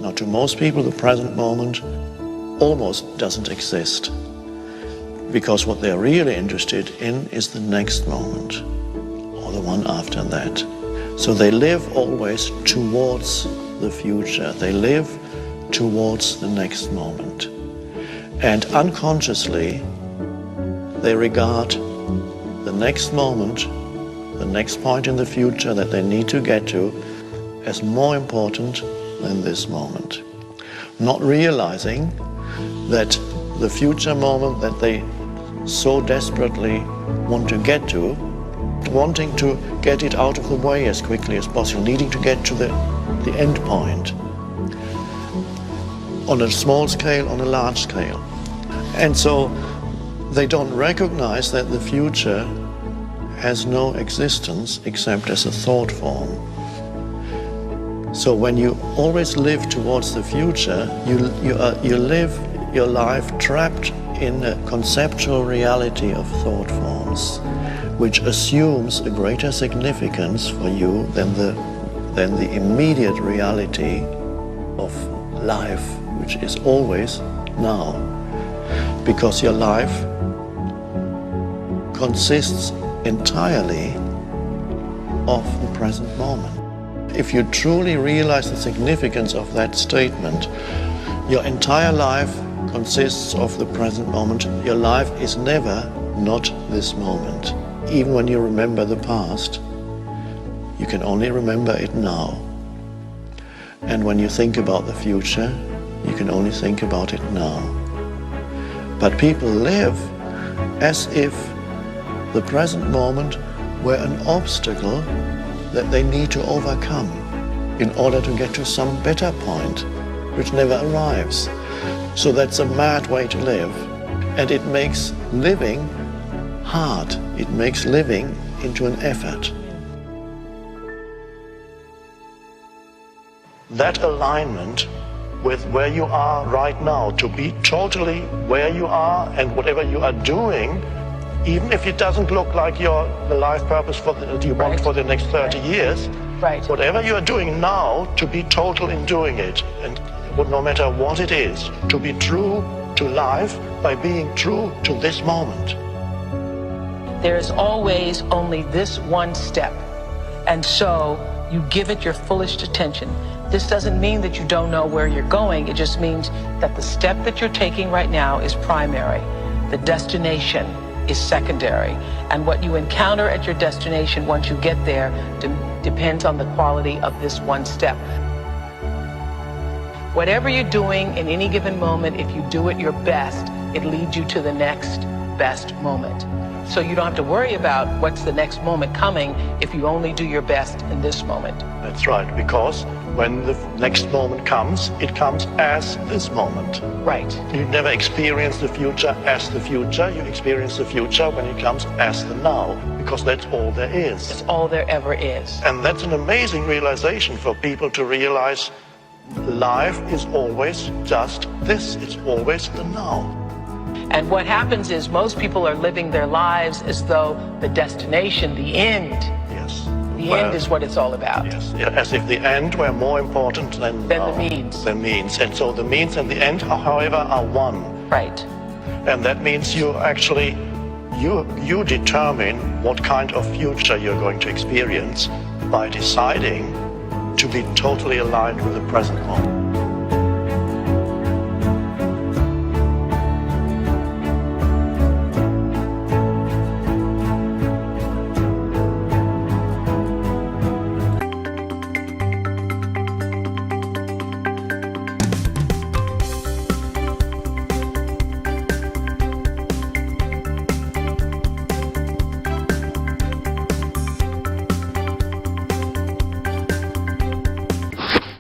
Now, to most people, the present moment almost doesn't exist, because what they're really interested in is the next moment or the one after that. So they live always towards the future. They live towards the next moment. And unconsciously, they regard the next moment, the next point in the future that they need to get to, as more important than this moment. Not realizing that the future moment that they so desperately want to get to, wanting to get it out of the way as quickly as possible, needing to get to the end point, on a small scale, on a large scale. And so they don't recognize that the future has no existence except as a thought form. So when you always live towards the future, you live your life trapped in a conceptual reality of thought forms, which assumes a greater significance for you than the immediate reality of life, which is always now. Because your life consists entirely of the present moment. If you truly realize the significance of that statement, your entire life consists of the present moment. Your life is never not this moment. Even when you remember the past, you can only remember it now. And when you think about the future, you can only think about it now. But people live as if the present moment were an obstacle that they need to overcome in order to get to some better point, which never arrives. So that's a mad way to live. And it makes living hard. It makes living into an effort. That alignment with where you are right now, to be totally where you are and whatever you are doing, even if it doesn't look like the life purpose that you want for the next 30 years, whatever you are doing now, to be total in doing it, and no matter what it is, to be true to life by being true to this moment. There is always only this one step, and so you give it your fullest attention. This doesn't mean that you don't know where you're going. It just means that the step that you're taking right now is primary. The destination is secondary. And what you encounter at your destination once you get there depends on the quality of this one step. Whatever you're doing in any given moment, if you do it your best, it leads you to the next best moment. So you don't have to worry about what's the next moment coming if you only do your best in this moment. That's right, because when the next moment comes, it comes as this moment. Right. You never experience the future as the future. You experience the future when it comes as the now, because that's all there is. It's all there ever is. And that's an amazing realization for people to realize life is always just this. It's always the now. And what happens is most people are living their lives as though the destination, the end, the end is what it's all about. Yes, as if the end were more important than the means. The means. And so the means and the end, however, are one. Right. And that means you actually, you determine what kind of future you're going to experience by deciding to be totally aligned with the present moment.